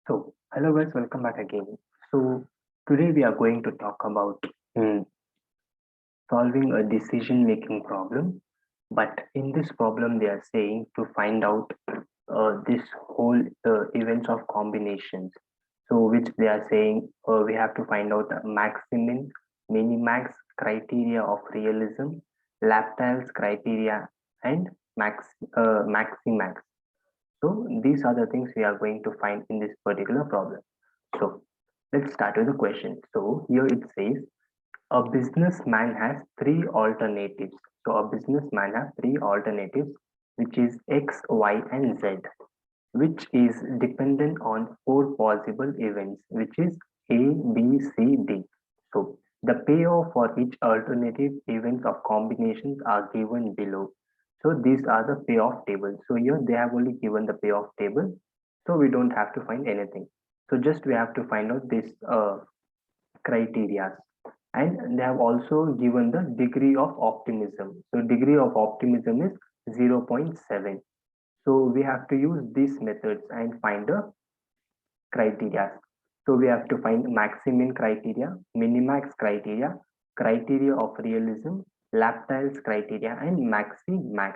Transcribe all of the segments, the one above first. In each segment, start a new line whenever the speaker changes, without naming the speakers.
Hello guys, welcome back again. So, today we are going to talk about solving a decision making problem. But in this problem, they are saying to find out this whole events of combinations. So, which they are saying we have to find out the maximin, minimax criteria of realism, Laptals criteria, and maximax. So these are the things we are going to find in this particular problem. So let's start with the question. So here it says a businessman has three alternatives. So a businessman has three alternatives, which is X, Y, and Z, which is dependent on four possible events, which is A, B, C, D. So the payoff for each alternative events of combinations are given below. So these are the payoff tables. So here they have only given the payoff table. So we don't have to find anything. So just we have to find out this criteria. And they have also given the degree of optimism. So degree of optimism is 0.7. So we have to use these methods and find the criteria. So we have to find maximin criteria, minimax criteria, criteria of realism, Laptiles criteria, and maximax.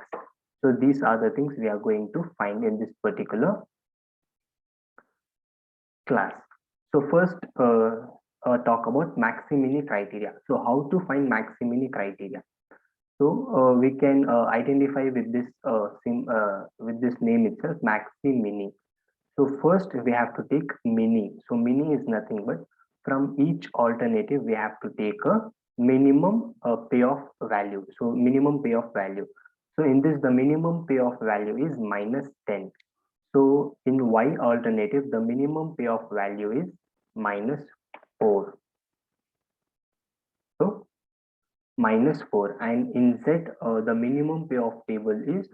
So these are the things we are going to find in this particular class. So first, talk about maximini criteria. So how to find maximini criteria? So we can identify with this name itself, maximini. So first we have to take mini. So mini is nothing but from each alternative we have to take a minimum payoff value. So minimum payoff value. So in this the minimum payoff value is minus 10. So in Y alternative the minimum payoff value is minus 4. So minus 4, and in Z the minimum payoff table is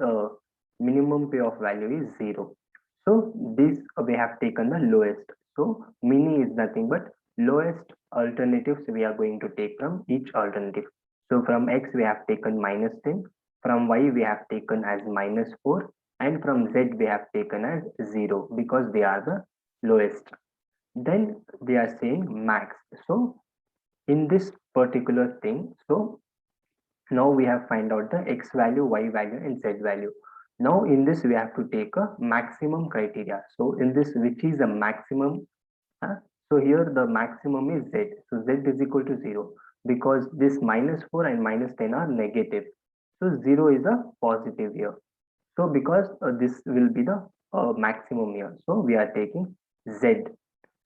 minimum payoff value is 0. So this we have taken the lowest. So mini is nothing but lowest alternatives we are going to take from each alternative. So from X we have taken minus 10, from Y we have taken as minus 4, and from Z we have taken as 0 because they are the lowest. Then they are saying max. So in this particular thing, so now we have find out the X value, Y value, and Z value. Now in this we have to take a maximum criteria. So in this, which is a maximum, so here the maximum is Z. So Z is equal to 0 because this minus 4 and minus 10 are negative. So 0 is a positive here. So because this will be the maximum here. So we are taking Z.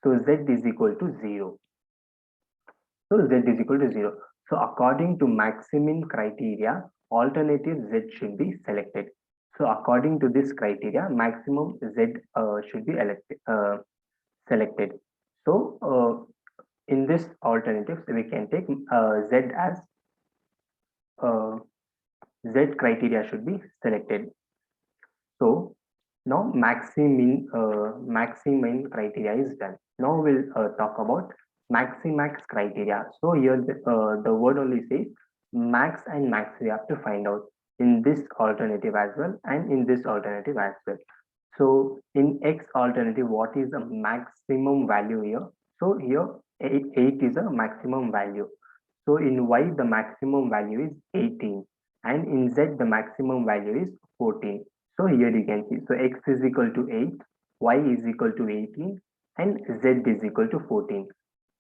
So Z is equal to 0. So Z is equal to 0. So according to maximin criteria, alternative Z should be selected. So according to this criteria, maximum Z should be selected. So in this alternatives, we can take Z as Z criteria should be selected. So now maximin criteria is done. Now we'll talk about maximax criteria. So here the word only says max and max we have to find out in this alternative as well and in this alternative as well. So in X alternative, what is the maximum value here? So here 8 is a maximum value. So in Y the maximum value is 18 and in Z the maximum value is 14. So here you can see, so X is equal to 8, Y is equal to 18, and Z is equal to 14.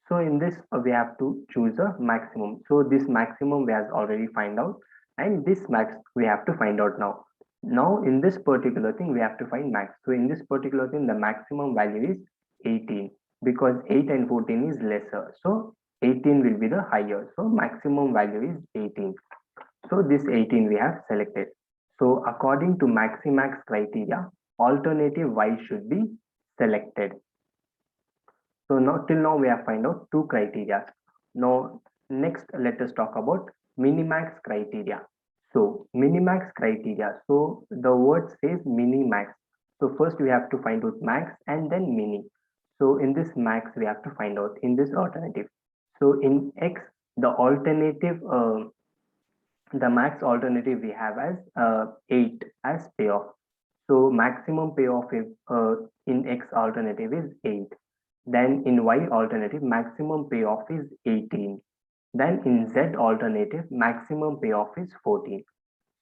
So in this, we have to choose a maximum. So this maximum we have already find out, and this max we have to find out now. Now in this particular thing, we have to find max. So in this particular thing, the maximum value is 18 because 8 and 14 is lesser. So 18 will be the higher. So maximum value is 18. So this 18 we have selected. So according to maximax criteria, alternative Y should be selected. So now till now we have find out two criteria. Now next let us talk about minimax criteria. So minimax criteria. So the word says minimax. So first we have to find out max and then mini. So in this max we have to find out in this alternative. So in X the alternative the max alternative we have as 8 as payoff. So maximum payoff is in X alternative is 8. Then in Y alternative, maximum payoff is 18. Then in Z alternative, maximum payoff is 14.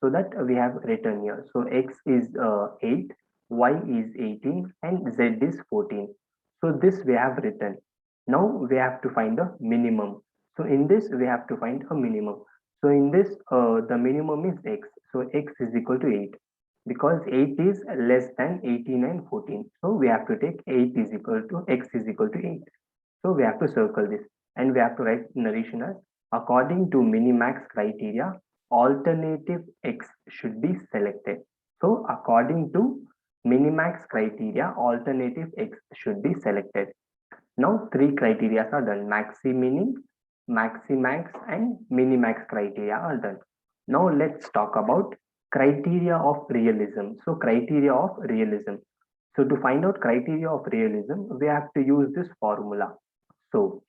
So that we have written here. So X is 8, Y is 18, and Z is 14. So this we have written. Now we have to find the minimum. So in this we have to find a minimum. So in this the minimum is X. So X is equal to 8 because 8 is less than 18 and 14. So we have to take 8 is equal to X is equal to 8. So we have to circle this and we have to write narration as according to minimax criteria, alternative X should be selected. So according to minimax criteria, alternative X should be selected. Now three criteria are done: maxi mini, maximax, and minimax criteria are done. Now let's talk about criteria of realism. So criteria of realism. So to find out criteria of realism, we have to use this formula. So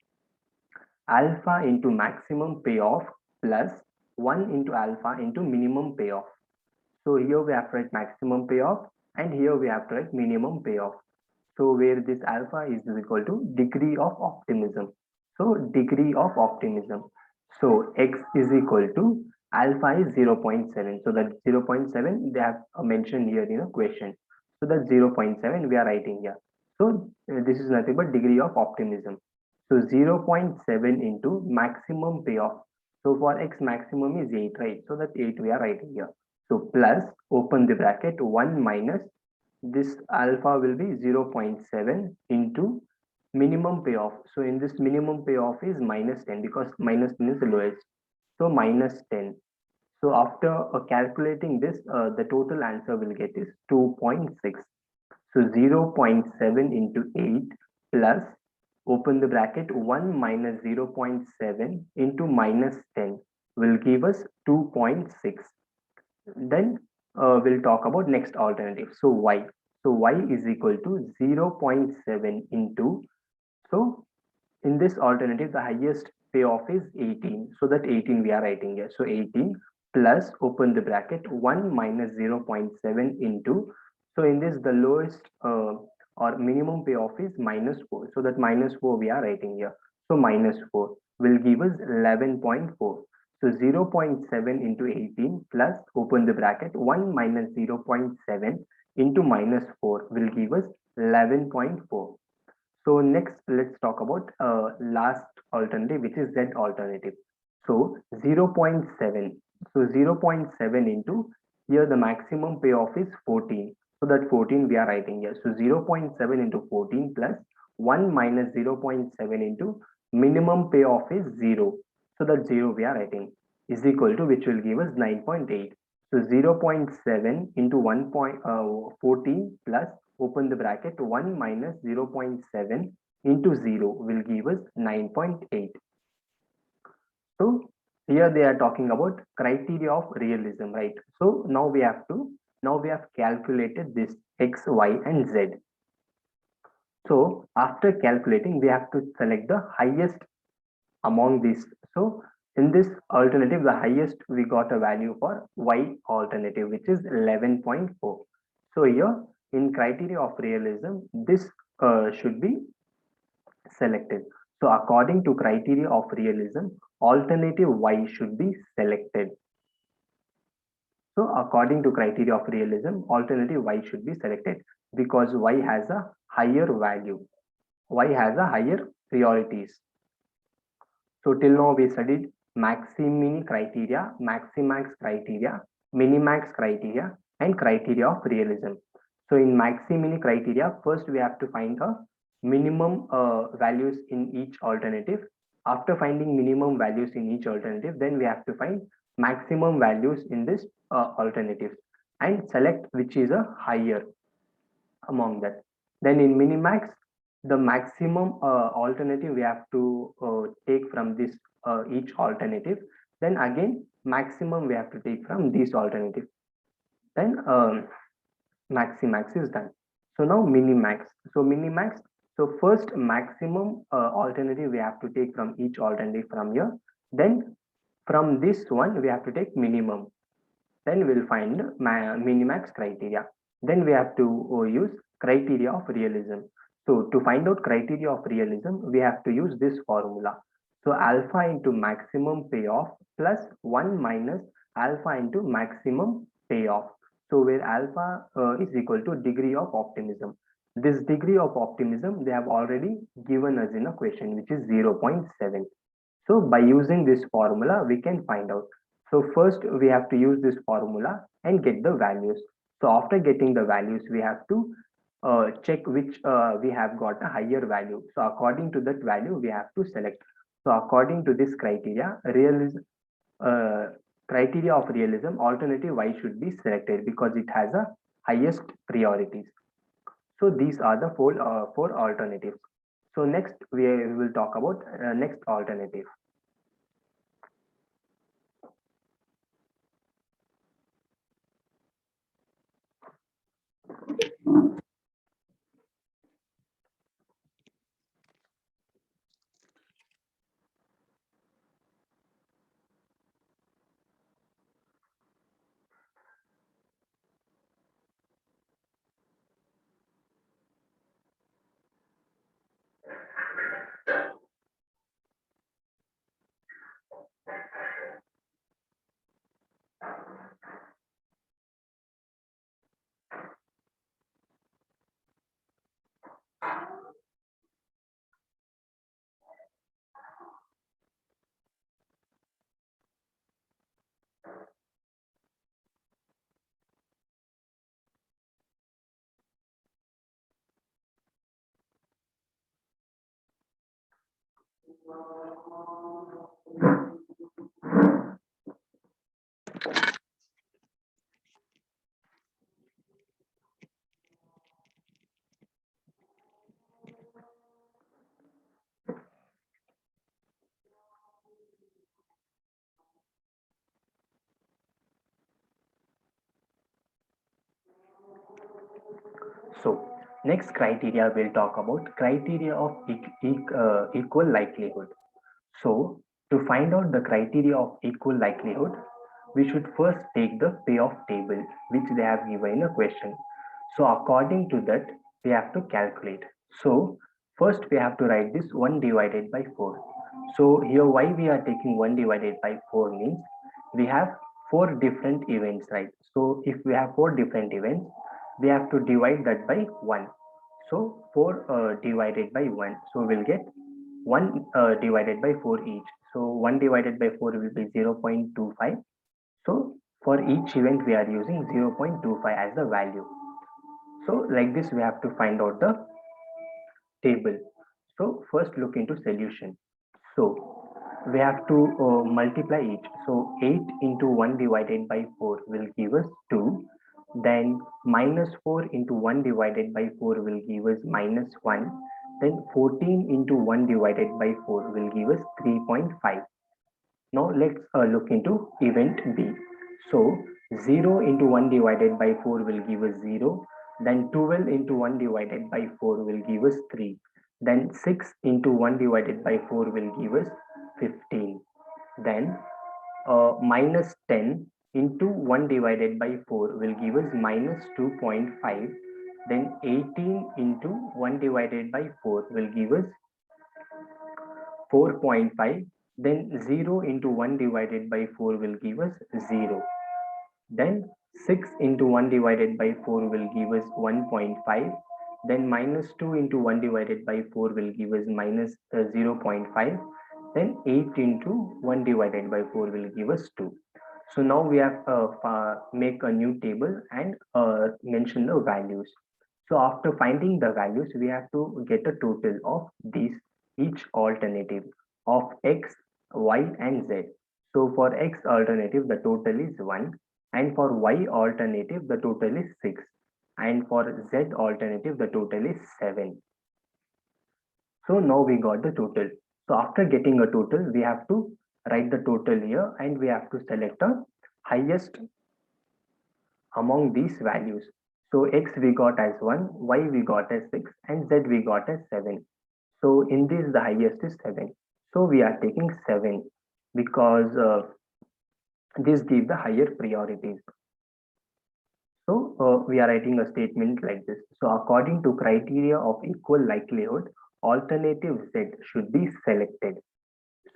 alpha into maximum payoff plus 1 into alpha into minimum payoff. So here we have to write maximum payoff and here we have to write minimum payoff. So where this alpha is equal to degree of optimism. So degree of optimism. So X is equal to alpha is 0.7. So that 0.7 they have mentioned here in a question. So that 0.7 we are writing here. So this is nothing but degree of optimism. So 0.7 into maximum payoff. So for X maximum is 8, right? So that 8 we are writing here. So plus open the bracket 1 minus this alpha will be 0.7 into minimum payoff. So in this minimum payoff is minus 10 because minus 10 is the lowest. So minus 10. So after calculating this, the total answer will get is 2.6. So 0.7 into 8 plus open the bracket 1 minus 0.7 into minus 10 will give us 2.6. Then we'll talk about next alternative. So y. So y is equal to 0.7 into. So in this alternative, the highest payoff is 18. So that 18 we are writing here. So 18 plus open the bracket 1 minus 0.7 into. So in this, the lowest or minimum payoff is minus 4. So that minus 4 we are writing here. So minus 4 will give us 11.4. So 0.7 into 18 plus open the bracket 1 minus 0.7 into minus 4 will give us 11.4. So next, let's talk about last alternative, which is Z alternative. So 0.7. So 0.7 into here the maximum payoff is 14. So that 14 we are writing here. So 0.7 into 14 plus 1 minus 0.7 into minimum payoff is 0. So that 0 we are writing is equal to which will give us 9.8. So 0.7 into 1.14 plus open the bracket 1 minus 0.7 into 0 will give us 9.8. So here they are talking about criteria of realism, right? So now we have calculated this X, Y, and Z. So after calculating, we have to select the highest among these. So in this alternative, the highest we got a value for Y alternative, which is 11.4. So here in criteria of realism, this should be selected. So according to criteria of realism, alternative Y should be selected. So according to criteria of realism, alternative Y should be selected because Y has a higher value. Y has a higher priorities. So till now we studied maxi-mini criteria, maximax criteria, minimax criteria, and criteria of realism. So in maxi-mini criteria, first we have to find a minimum values in each alternative. After finding minimum values in each alternative, then we have to find maximum values in this alternative and select which is a higher among that. Then in minimax, the maximum alternative we have to take from this each alternative. Then again, maximum we have to take from this alternative. Then maximax is done. So now minimax. So minimax. So first maximum alternative we have to take from each alternative from here. Then from this one we have to take minimum. Then we'll find minimax criteria. Then we have to use criteria of realism. So to find out criteria of realism, we have to use this formula. So alpha into maximum payoff plus 1 minus alpha into maximum payoff. So where alpha is equal to degree of optimism. This degree of optimism they have already given us in a question, which is 0.7. So by using this formula, we can find out. So first we have to use this formula and get the values. So after getting the values, we have to check which we have got a higher value. So according to that value, we have to select. So according to this criteria, uh, criteria of realism, alternative Y should be selected because it has a highest priorities. So these are the four alternatives. So next we will talk about next alternative. So next criteria we'll talk about criteria of equal likelihood. So to find out the criteria of equal likelihood, we should first take the payoff table which they have given in a question. So according to that, we have to calculate. So first we have to write this 1 divided by 4. So here why we are taking 1 divided by 4 means we have 4 different events, right? So if we have 4 different events, we have to divide that by 1. So 4 divided by 1. So we'll get 1 divided by 4 each. So 1 divided by 4 will be 0.25. So for each event, we are using 0.25 as the value. So like this, we have to find out the table. So first look into solution. So we have to multiply each. So 8 into 1 divided by 4 will give us 2. Then minus 4 into 1 divided by 4 will give us minus 1. Then 14 into 1 divided by 4 will give us 3.5. Now let's look into event B. So 0 into 1 divided by 4 will give us 0. Then 12 into 1 divided by 4 will give us 3. Then 6 into 1 divided by 4 will give us 15. Then minus 10 into 1 divided by 4 will give us minus 2.5. Then 18 into 1 divided by 4 will give us 4.5. Then 0 into 1 divided by 4 will give us 0. Then 6 into 1 divided by 4 will give us 1.5. Then minus 2 into 1 divided by 4 will give us minus 0.5. Then 8 into 1 divided by 4 will give us 2. So now we have make a new table and mention the values. So after finding the values, we have to get a total of these each alternative of x, y, and z. So for x alternative, the total is 1, and for y alternative, the total is 6, and for z alternative, the total is 7. So now we got the total. So after getting a total, we have to write the total here and we have to select a highest among these values. So x we got as 1, y we got as 6, and z we got as 7. So in this the highest is 7. So we are taking 7 because this gives the higher priorities. So we are writing a statement like this. So according to criteria of equal likelihood, alternative Z should be selected.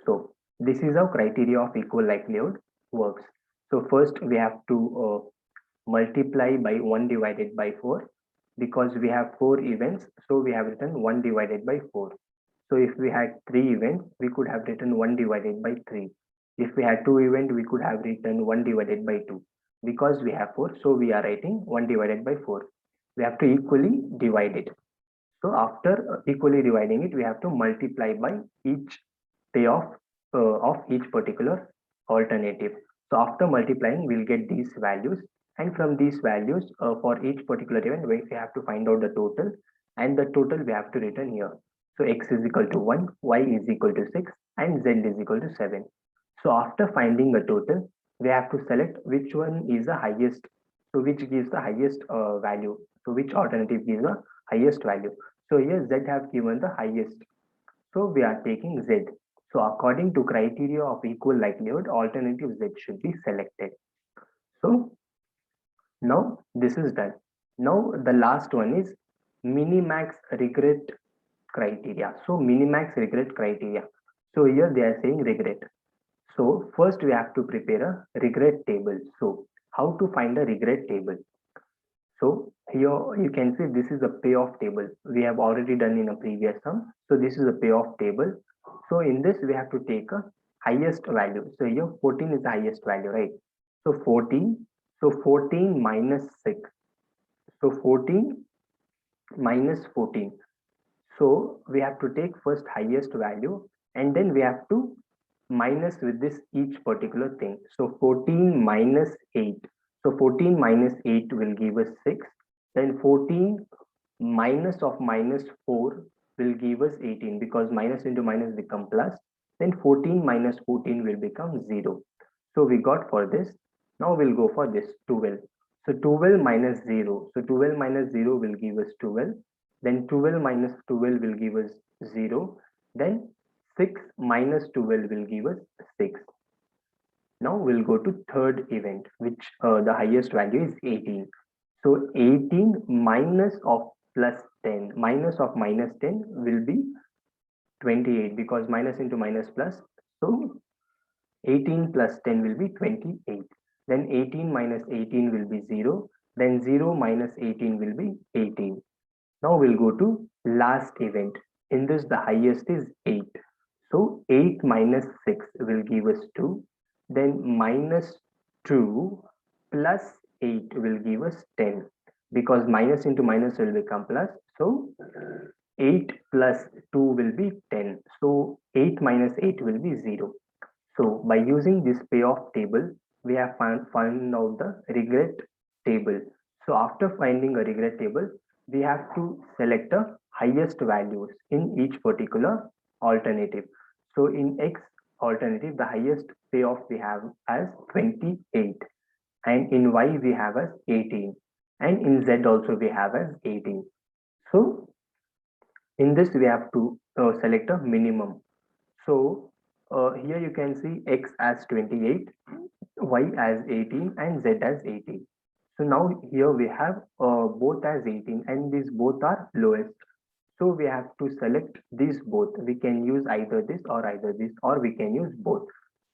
So this is how criteria of equal likelihood works. So first we have to multiply by 1 divided by 4 because we have 4 events. So we have written 1 divided by 4. So if we had 3 events, we could have written 1 divided by 3. If we had 2 events, we could have written 1 divided by 2. Because we have 4, so we are writing 1 divided by 4. We have to equally divide it. So after equally dividing it, we have to multiply by each payoff of each particular alternative. So after multiplying, we'll get these values, and from these values for each particular event, we have to find out the total, and the total we have to return here. So x is equal to 1, y is equal to 6, and z is equal to 7. So after finding the total, we have to select which one is the highest. So which gives the highest value. So which alternative gives the highest value. So here z have given the highest. So we are taking Z. So according to criteria of equal likelihood, alternative Z should be selected. So now this is done. Now the last one is minimax regret criteria. So minimax regret criteria. So here they are saying regret. So first we have to prepare a regret table. So how to find a regret table? So here you can see this is a payoff table. We have already done in a previous sum. So this is a payoff table. So in this we have to take a highest value. So here 14 is the highest value, right? So 14. So 14 minus 6. So 14 minus 14. So we have to take first highest value and then we have to minus with this each particular thing. So 14 minus 8. So 14 minus 8 will give us 6. Then 14 minus of minus 4 will give us 18 because minus into minus become plus. Then 14 minus 14 will become 0. So we got for this. Now we'll go for this 12. So 12 minus 0. So 12 minus 0 will give us 12. Then 12 minus 12 will give us 0. Then 6 minus 12 will give us 6. Now we'll go to third event, which the highest value is 18. So 18 minus of plus 10, minus of minus 10 will be 28 because minus into minus plus. So 18 plus 10 will be 28. Then 18 minus 18 will be 0. Then 0 minus 18 will be 18. Now we'll go to last event. In this, the highest is 8. So 8 minus 6 will give us 2. Then minus 2 plus 8 will give us 10 because minus into minus will become plus. So 8 plus 2 will be 10. So 8 minus 8 will be 0. So by using this payoff table, we have found out the regret table. So after finding a regret table, we have to select the highest values in each particular alternative. So in X alternative, the highest payoff we have as 28, and in Y we have as 18, and in Z also we have as 18. So in this we have to select a minimum. So here you can see X as 28, Y as 18, and Z as 18. So now here we have both as 18 and these both are lowest. So we have to select these both. We can use either this or we can use both.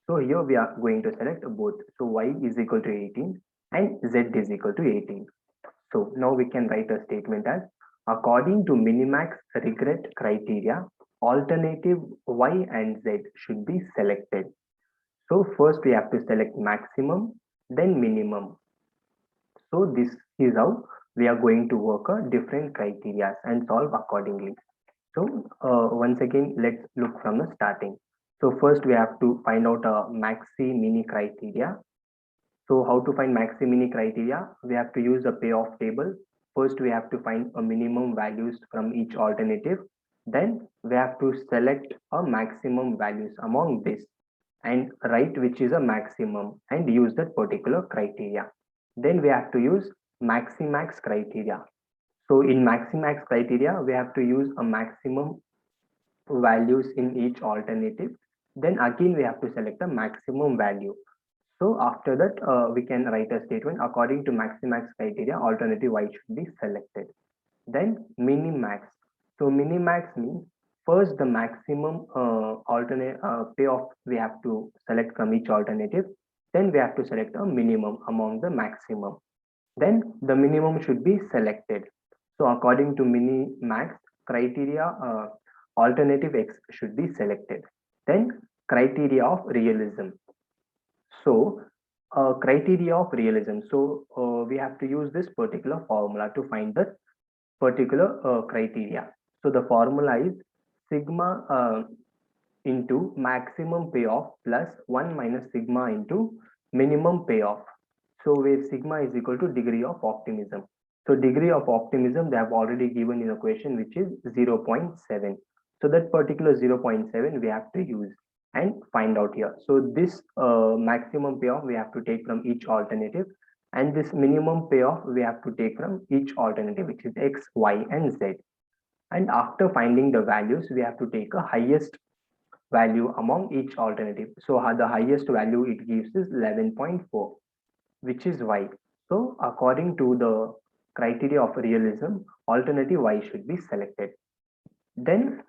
So here we are going to select both. So Y is equal to 18 and Z is equal to 18. So now we can write a statement as according to minimax regret criteria, alternative Y and Z should be selected. So first we have to select maximum, then minimum. So this is how we are going to work a different criteria and solve accordingly. So once again, let's look from the starting. So first we have to find out a maxi mini criteria. So how to find maxi mini criteria? We have to use a payoff table. First we have to find a minimum values from each alternative. Then we have to select a maximum values among this and write which is a maximum and use that particular criteria. Then we have to use maximax criteria. So in maximax criteria, we have to use a maximum values in each alternative. Then again, we have to select a maximum value. So after that, we can write a statement according to maximax criteria, alternative y should be selected. Then minimax. So minimax means first the maximum alternate payoff we have to select from each alternative. Then we have to select a minimum among the maximum. Then the minimum should be selected. So according to minimax criteria, alternative X should be selected. Then criteria of realism. So criteria of realism. So we have to use this particular formula to find the particular criteria. So the formula is sigma into maximum payoff plus 1 minus sigma into minimum payoff. So where sigma is equal to degree of optimism. So degree of optimism they have already given in a question which is 0.7. So that particular 0.7 we have to use and find out here. So this maximum payoff we have to take from each alternative, and this minimum payoff we have to take from each alternative which is x, y and z. And after finding the values we have to take a highest value among each alternative. So the highest value it gives is 11.4, which is y. So according to the criteria of realism, alternative y should be selected. Then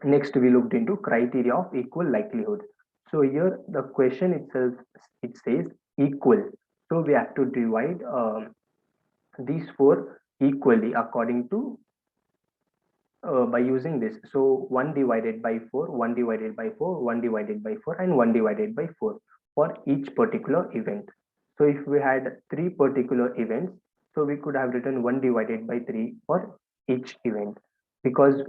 next we looked into criteria of equal likelihood. So here the question itself, it says equal. So we have to divide these four equally according to by using this. So 1 divided by 4, 1 divided by 4, 1 divided by 4 and 1 divided by 4 for each particular event. So if we had three particular events, so we could have written 1 divided by 3 for each event, because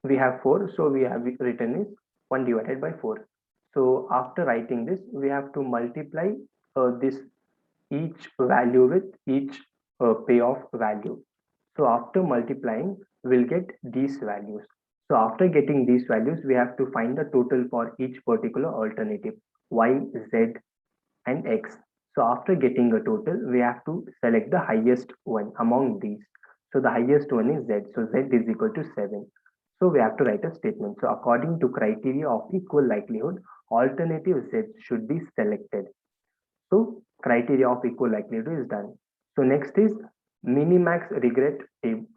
we have 4, so we have written is 1 divided by 4. So after writing this, we have to multiply this each value with each payoff value. So after multiplying, we'll get these values. So after getting these values, we have to find the total for each particular alternative, y, z and x. So after getting a total, we have to select the highest one among these. So the highest one is z. So z is equal to 7. So we have to write a statement. So according to criteria of equal likelihood, alternative z should be selected. So criteria of equal likelihood is done. So next is minimax regret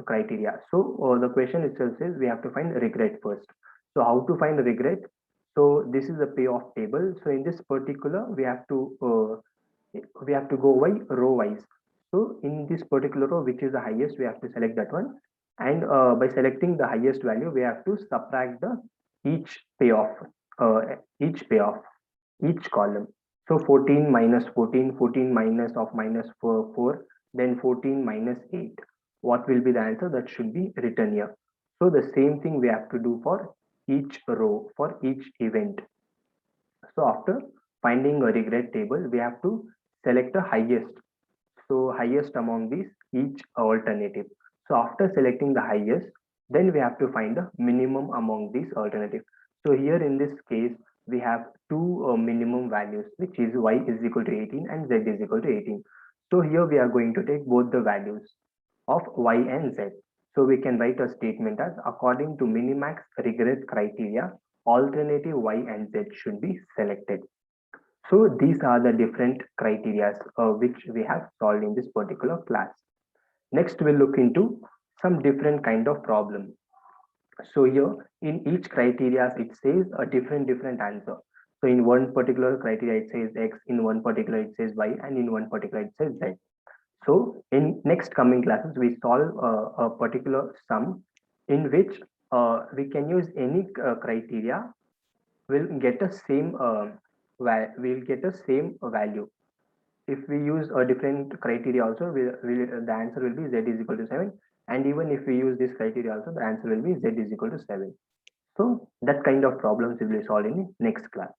criteria. So the question itself says we have to find regret first. So how to find regret? So this is the payoff table. So in this particular, we have to go by row wise. So in this particular row, which is the highest, we have to select that one. And by selecting the highest value, we have to subtract the each payoff, each payoff, each column. So 14 minus 14, 14 minus of minus 4, then 14 minus 8. What will be the answer? That should be written here. So the same thing we have to do for each row, for each event. So after finding a regret table, we have to select the highest. So highest among these each alternative. So after selecting the highest, then we have to find the minimum among these alternatives. So here in this case, we have two minimum values, which is y is equal to 18 and z is equal to 18. So here we are going to take both the values of y and z. So we can write a statement as according to minimax regret criteria, alternative y and z should be selected. So these are the different criteria which we have solved in this particular class. Next, we'll look into some different kind of problem. So here in each criteria, it says a different answer. So in one particular criteria, it says X, in one particular, it says Y, and in one particular, it says Z. So in next coming classes, we solve a particular sum in which we can use any criteria, will get a same we'll get a same value. If we use a different criteria also, the answer will be z is equal to 7, and even if we use this criteria also, the answer will be z is equal to 7. So that kind of problems will be solved in the next class.